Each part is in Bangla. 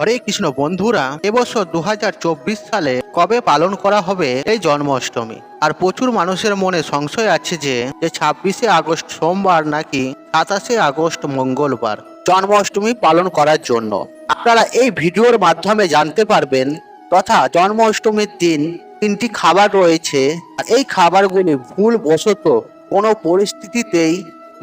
হরে কৃষ্ণ বন্ধুরা, এবছর 2024 সালে কবে পালন করা হবে এই জন্মাষ্টমী? আর প্রচুর মানুষের মনে সংশয় আছে যে 26শে আগস্ট সোমবার নাকি 27শে আগস্ট মঙ্গলবার জন্মাষ্টমী পালন করার জন্য। আপনারা এই ভিডিওর মাধ্যমে জানতে পারবেন, তথা জন্মাষ্টমীর দিন তিনটি খাবার রয়েছে, আর এই খাবারগুলি ভুলবশত কোনো পরিস্থিতিতেই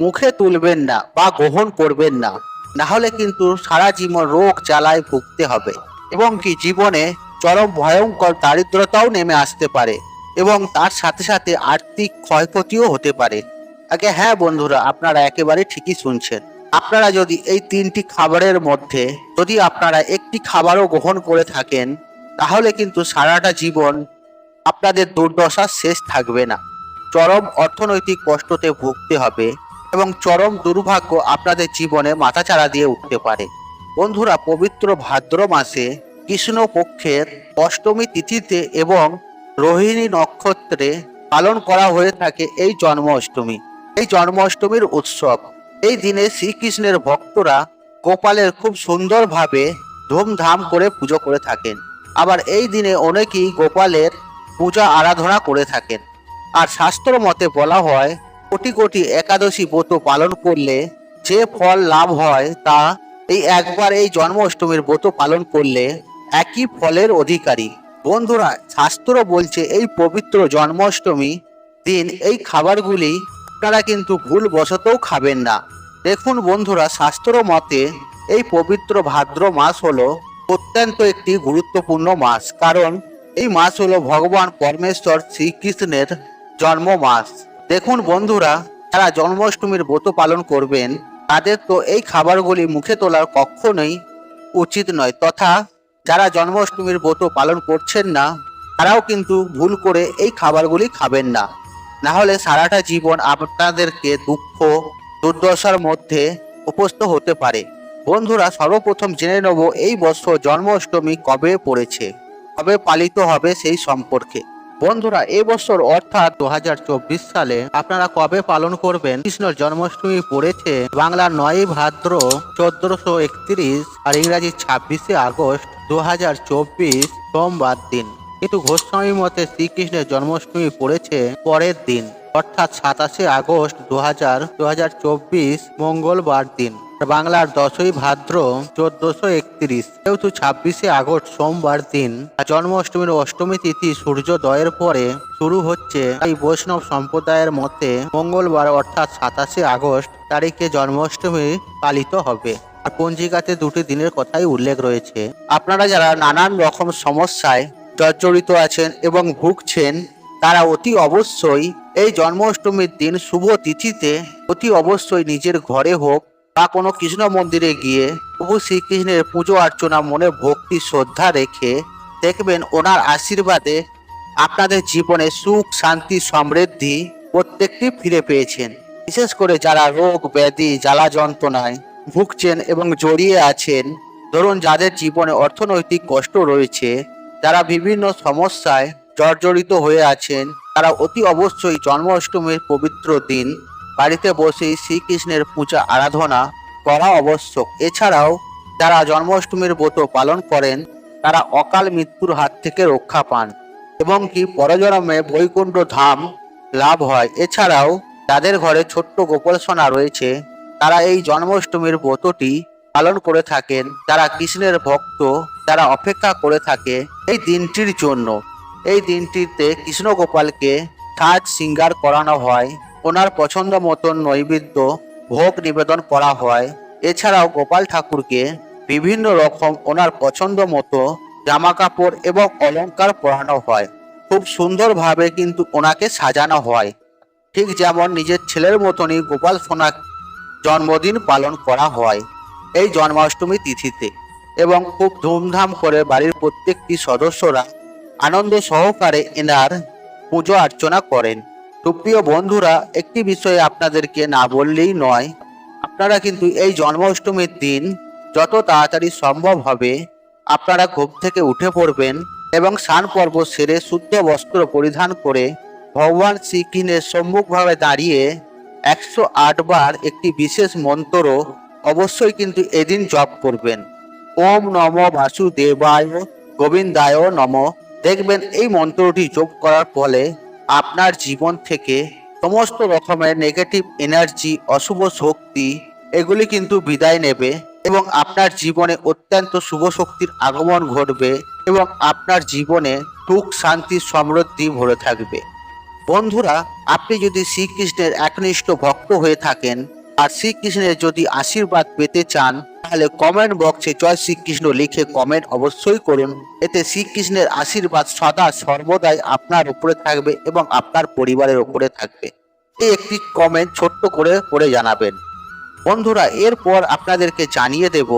মুখে তুলবেন না বা গ্রহণ করবেন না, না হলে কিন্তু সারা জীবন রোগ জ্বালায় ভুগতে হবে এবং কি জীবনে চরম ভয়ঙ্কর দারিদ্রতাও নেমে আসতে পারে এবং তার সাথে সাথে আর্থিক ক্ষয়ক্ষতিও হতে পারে। আগে হ্যাঁ বন্ধুরা, আপনারা একেবারে ঠিকই শুনছেন। আপনারা যদি এই তিনটি খাবারের মধ্যে যদি আপনারা একটি খাবারও গ্রহণ করে থাকেন, তাহলে কিন্তু সারাটা জীবন আপনাদের দুর্দশার শেষ থাকবে না। চরম অর্থনৈতিক কষ্টতে ভুগতে হবে এবং চরম দুর্ভাগ্য আপনাদের জীবনে মাথাচাড়া দিয়ে উঠতে পারে। বন্ধুরা, পবিত্র ভাদ্র মাসে কৃষ্ণ পক্ষের অষ্টমী তিথিতে এবং রোহিণী নক্ষত্রে পালন করা হয়ে থাকে এই জন্মাষ্টমী। এই জন্মাষ্টমীর উৎসব, এই দিনে শ্রীকৃষ্ণের ভক্তরা গোপালের খুব সুন্দরভাবে ধুমধাম করে পুজো করে থাকেন। আবার এই দিনে অনেকেই গোপালের পূজা আরাধনা করে থাকেন। আর শাস্ত্র মতে বলা হয়, কোটি কোটি একাদশী ব্রত পালন করলে যে ফল লাভ হয় তা এই একবার এই জন্মাষ্টমীর ব্রত পালন করলে একই ফলের অধিকারী। বন্ধুরা, শাস্ত্র বলছে এই পবিত্র জন্মাষ্টমী দিন এই খাবারগুলি আপনারা কিন্তু ভুলবশতও খাবেন না। দেখুন বন্ধুরা, শাস্ত্র মতে এই পবিত্র ভাদ্র মাস হলো অত্যন্ত একটি গুরুত্বপূর্ণ মাস, কারণ এই মাস হলো ভগবান পরমেশ্বর শ্রীকৃষ্ণের জন্ম মাস। দেখুন বন্ধুরা, যারা জন্মাষ্টমীর ব্রত পালন করবেন তাদের তো এই খাবারগুলি মুখে তোলার কখনোই উচিত নয়, তথা যারা জন্মাষ্টমীর ব্রত পালন করছেন না তারাও কিন্তু ভুল করে এই খাবারগুলি খাবেন না, না হলে সারাটা জীবন আপনাদেরকে দুঃখ দুর্দশার মধ্যে উপস্থিত হতে পারে। বন্ধুরা, সর্বপ্রথম জেনে নেব এই বছর জন্মাষ্টমী কবে পড়েছে, কবে পালিত হবে সেই সম্পর্কে। বন্ধুরা, এবছর অর্থাৎ 2024 সালে আপনারা কবে পালন করবেন? কৃষ্ণর জন্মাষ্টমী পড়েছে বাংলার 9ই ভাদ্র 1431 আর ইংরাজি 26শে আগস্ট 2024 সোমবার দিন। কিন্তু গোস্বামী মতে শ্রীকৃষ্ণের জন্মাষ্টমী পড়েছে পরের দিন, অর্থাৎ 27শে আগস্ট 2024 মঙ্গলবার দিন। বাংলার 10ই ভাদ্র 1431 যেহেতু 26শে আগস্ট সোমবার দিন, জন্মাষ্টমীর অষ্টমী তিথি সূর্যোদয়ের পরে শুরু হচ্ছে, তাই বৈষ্ণব সম্প্রদায়ের মতে মঙ্গলবার অর্থাৎ 27শে আগস্ট তারিখে জন্মাষ্টমী পালিত হবে। আর পঞ্জিকাতে দুটি দিনের কথাই উল্লেখ রয়েছে। আপনারা যারা নানান রকম সমস্যায় জর্জরিত আছেন এবং ভুগছেন, তারা অতি অবশ্যই এই জন্মাষ্টমীর দিন শুভ তিথিতে অতি অবশ্যই নিজের ঘরে হোক বা কোনো কৃষ্ণ মন্দিরে গিয়ে প্রভু শ্রীকৃষ্ণের পুজো অর্চনা মনে ভক্তি শ্রদ্ধা রেখে দেখবেন ওনার আশীর্বাদে আপনাদের জীবনে সুখ শান্তি সমৃদ্ধি প্রত্যেকটি ফিরে পেয়েছেন। বিশেষ করে যারা রোগ ব্যাধি জ্বালা যন্ত্রণায় ভুগছেন এবং জড়িয়ে আছেন, ধরুন যাদের জীবনে অর্থনৈতিক কষ্ট রয়েছে, যারা বিভিন্ন সমস্যায় জর্জরিত হয়ে আছেন, তারা অতি অবশ্যই জন্মাষ্টমীর পবিত্র দিন বাড়িতে বসেই শ্রীকৃষ্ণের পূজা আরাধনা করা আবশ্যক। এছাড়াও যারা জন্মাষ্টমীর ব্রত পালন করেন তারা অকাল মৃত্যুর হাত থেকে রক্ষা পান এবং কি পরজন্মে বৈকুণ্ঠ ধাম লাভ হয়। এছাড়াও যাদের ঘরে ছোট্ট গোপাল সোনা রয়েছে তারা এই জন্মাষ্টমীর ব্রতটি পালন করে থাকেন। যারা কৃষ্ণের ভক্ত, যারা অপেক্ষা করে থাকে এই দিনটির জন্য, এই দিনটিতে কৃষ্ণ গোপালকে সাজ শৃঙ্গার করানো হয়, ওনার পছন্দ মতন নৈবেদ্য ভোগ নিবেদন করা হয়। এছাড়াও গোপাল ঠাকুরকে বিভিন্ন রকম ওনার পছন্দ মতো জামা কাপড় এবং অলংকার পরানো হয়। খুব সুন্দরভাবে কিন্তু ওনাকে সাজানো হয়, ঠিক যেমন নিজের ছেলের মতনই গোপাল সোনা জন্মদিন পালন করা হয় এই জন্মাষ্টমী তিথিতে এবং খুব ধুমধাম করে বাড়ির প্রত্যেকটি সদস্যরা আনন্দ সহকারে এনার পুজো অর্চনা করেন। সুপ্রিয় বন্ধুরা, একটি বিষয়ে আপনাদেরকে না বললেই নয়, আপনারা কিন্তু এই জন্মাষ্টমীর দিন যত তাড়াতাড়ি সম্ভব হবে আপনারা ঘুম থেকে উঠে পড়বেন এবং স্নান পর্ব সেরে শুদ্ধ বস্ত্র পরিধান করে ভগবান শ্রীকৃষ্ণের সম্মুখভাবে দাঁড়িয়ে 108 বার একটি বিশেষ মন্ত্র অবশ্যই কিন্তু এদিন জপ করবেন। ওম নম বাসুদেবায় গোবিন্দায় নম। দেখবেন এই মন্ত্রটি জপ করার ফলে আপনার জীবন থেকে সমস্ত রকমের নেগেটিভ এনার্জি, অশুভ শক্তি এগুলি কিন্তু বিদায় নেবে এবং আপনার জীবনে অত্যন্ত শুভ শক্তির আগমন ঘটবে এবং আপনার জীবনে সুখ, শান্তি, সমৃদ্ধি ভরে থাকবে। বন্ধুরা, আপনি যদি শ্রীকৃষ্ণের একনিষ্ঠ ভক্ত হয়ে থাকেন আর শ্রীকৃষ্ণের যদি আশীর্বাদ পেতে চান, তাহলে কমেন্ট বক্সে জয় শ্রীকৃষ্ণ লিখে কমেন্ট অবশ্যই করুন। এতে শ্রীকৃষ্ণের আশীর্বাদ সদা সর্বদাই আপনার উপরে থাকবে এবং আপনার পরিবারের উপরে থাকবে। এই একটি কমেন্ট ছোট্ট করে জানাবেন। বন্ধুরা, এরপর আপনাদেরকে জানিয়ে দেব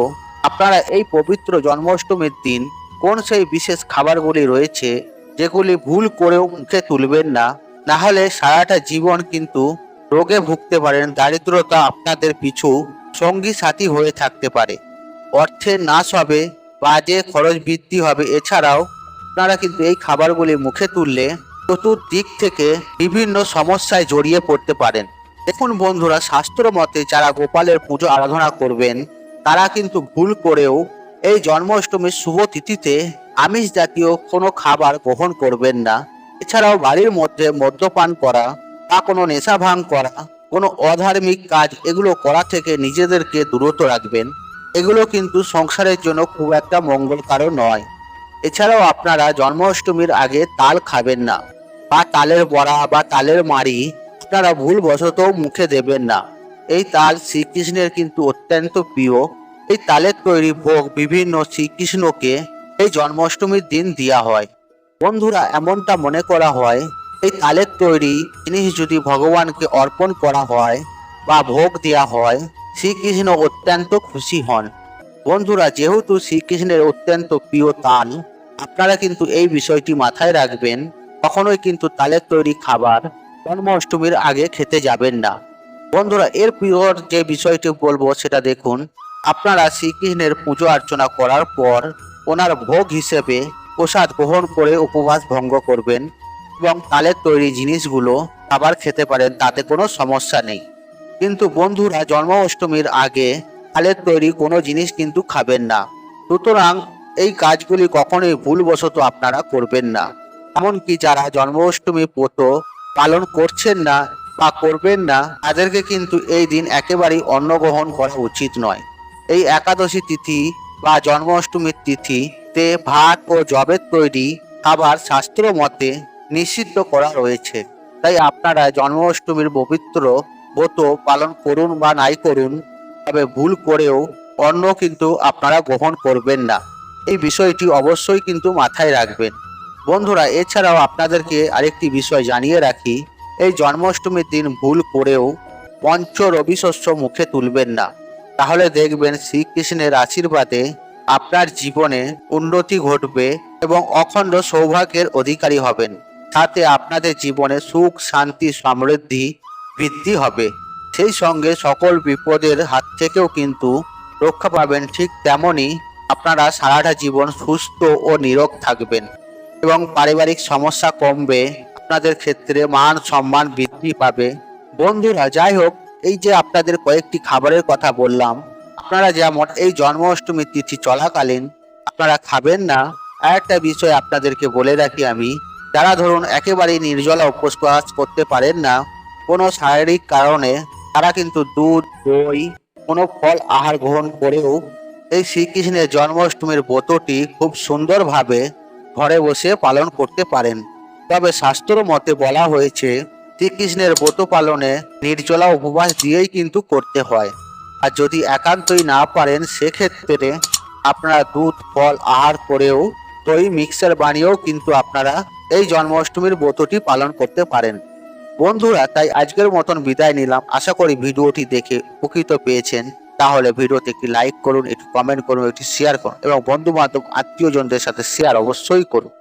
আপনারা এই পবিত্র জন্মাষ্টমীর দিন কোন সেই বিশেষ খাবারগুলি রয়েছে যেগুলি ভুল করেও মুখে তুলবেন না, না হলে সারাটা জীবন কিন্তু রোগে ভুগতে পারেন। দারিদ্রতা আপনাদের পিছু সঙ্গী সাথী হয়ে থাকতে পারে, অর্থের নাশ হবে, বাজে খরচ বৃদ্ধি হবে। এছাড়াও আপনারা কিন্তু এই খাবারগুলি মুখে তুললে চতুর্দিক থেকে বিভিন্ন সমস্যায় জড়িয়ে পড়তে পারেন। দেখুন বন্ধুরা, শাস্ত্র মতে যারা গোপালের পুজো আরাধনা করবেন তারা কিন্তু ভুল করেও এই জন্মাষ্টমীর শুভ তিথিতে আমিষ জাতীয় কোনো খাবার গ্রহণ করবেন না। এছাড়াও বাড়ির মধ্যে মদ্যপান করা বা কোনো নেশা ভাঙ করা, কোনো অধার্মিক কাজ এগুলো করা থেকে নিজেদেরকে দূরত রাখবেন। এগুলো কিন্তু সংসারের জন্য খুব একটা মঙ্গলকারও নয়। এছাড়াও আপনারা জন্মাষ্টমীর আগে তাল খাবেন না বা তালের বড়া বা তালের মাড়ি আপনারা ভুলবশত মুখে দেবেন না। এই তাল শ্রীকৃষ্ণের কিন্তু অত্যন্ত প্রিয়। এই তালের তৈরি ভোগ বিভিন্ন শ্রীকৃষ্ণকে এই জন্মাষ্টমীর দিন দেওয়া হয়। বন্ধুরা, এমনটা মনে করা হয় এই তালের তৈরি জিনিস যদি ভগবানকে অর্পণ করা হয় বা ভোগ দেওয়া হয়, শ্রীকৃষ্ণ অত্যন্ত খুশি হন। বন্ধুরা, যেহেতু শ্রীকৃষ্ণের অত্যন্ত প্রিয় তাল, আপনারা কিন্তু এই বিষয়টি মাথায় রাখবেন। কখনোই কিন্তু তালের তৈরি খাবার জন্মাষ্টমীর আগে খেতে যাবেন না। বন্ধুরা, এর প্রিয় যে বিষয়টি বলবো সেটা দেখুন। আপনারা শ্রীকৃষ্ণের পুজো অর্চনা করার পর ওনার ভোগ হিসেবে প্রসাদ গ্রহণ করে উপবাস ভঙ্গ করবেন এবং তালের তৈরি জিনিসগুলো আবার খেতে পারেন, তাতে কোনো সমস্যা নেই। কিন্তু বন্ধুরা, জন্মাষ্টমীর আগে তালের তৈরি কোনো জিনিস কিন্তু খাবেন না। সুতরাং এই কাজগুলি কখনোই ভুলবশত আপনারা করবেন না। এমনকি যারা জন্মাষ্টমী ব্রত পালন করছেন না বা করবেন না, তাদেরকে কিন্তু এই দিন একেবারেই অন্ন গ্রহণ করা উচিত নয়। এই একাদশী তিথি বা জন্মাষ্টমীর তিথিতে ভাত ও যবের তৈরি খাবার শাস্ত্র মতে নিষিদ্ধ করা রয়েছে। তাই আপনারা জন্মাষ্টমীর পবিত্র ব্রত পালন করুন বা নাই করুন, তবে ভুল করেও অন্ন কিন্তু আপনারা গ্রহণ করবেন না। এই বিষয়টি অবশ্যই কিন্তু মাথায় রাখবেন। বন্ধুরা, এছাড়াও আপনাদেরকে আরেকটি বিষয় জানিয়ে রাখি, এই জন্মাষ্টমীর দিন ভুল করেও পঞ্চ রবি শস্য মুখে তুলবেন না। তাহলে দেখবেন শ্রীকৃষ্ণের আশীর্বাদে আপনার জীবনে উন্নতি ঘটবে এবং অখণ্ড সৌভাগ্যের অধিকারী হবেন। সাথে আপনাদের জীবনে সুখ, শান্তি, সমৃদ্ধি বৃদ্ধি হবে। সেই সঙ্গে সকল বিপদের হাত থেকেও কিন্তু রক্ষা পাবেন। ঠিক তেমনই আপনারা সারাটা জীবন সুস্থ ও নিরোগ থাকবেন এবং পারিবারিক সমস্যা কমবে। আপনাদের ক্ষেত্রে মান সম্মান বৃদ্ধি পাবে। বন্ধুরা, যাই হোক, এই যে আপনাদের কয়েকটি খাবারের কথা বললাম, আপনারা যেমন এই জন্মাষ্টমী তিথি চলাকালীন আপনারা খাবেন না। আর একটা বিষয় আপনাদেরকে বলে রাখি আমি, যারা ধরুন একেবারেই নির্জলা উপবাস করতে পারেন না কোনো শারীরিক কারণে, তারা কিন্তু দুধ, দই, কোনো ফল আহার গ্রহণ করেও এই শ্রীকৃষ্ণের জন্মাষ্টমীর ব্রতটি খুব সুন্দরভাবে ঘরে বসে পালন করতে পারেন। তবে শাস্ত্র মতে বলা হয়েছে শ্রীকৃষ্ণের ব্রত পালনে নির্জলা উপবাস দিয়েই কিন্তু করতে হয়। আর যদি একান্তই না পারেন, সেক্ষেত্রে আপনারা দুধ, ফল আহার করেও দই মিক্সার বানিয়েও কিন্তু আপনারা এই জন্মাষ্টমীর ব্রতটি পালন করতে পারেন। বন্ধুরা, তাই আজকের মতন বিদায় নিলাম। আশা করি ভিডিওটি দেখে উপকৃত পেয়েছেন। তাহলে ভিডিওতে একটি লাইক করুন, একটি কমেন্ট করুন, একটি শেয়ার করুন এবং বন্ধু বান্ধব আত্মীয়জনদের সাথে শেয়ার অবশ্যই করুন।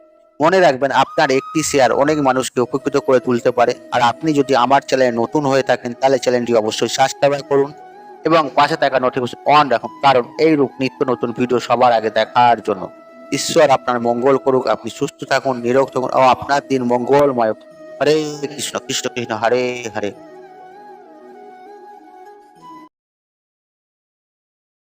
মনে রাখবেন, আপনার একটি শেয়ার অনেক মানুষকে উপকৃত করে তুলতে পারে। আর আপনি যদি আমার চ্যানেলে নতুন হয়ে থাকেন, তাহলে চ্যানেলটি অবশ্যই সাবস্ক্রাইব করুন এবং পাশে থাকা নোটিফিকেশন অন রাখুন, কারণ এই রূপ নিত্য নতুন ভিডিও সবার আগে দেখার জন্য। ঈশ্বর আপনার মঙ্গল করুক। আপনি সুস্থ থাকুন, নিরোগ থাকুন ও আপনার দিন মঙ্গলময়। হরে কৃষ্ণ কৃষ্ণ কৃষ্ণ হরে হরে।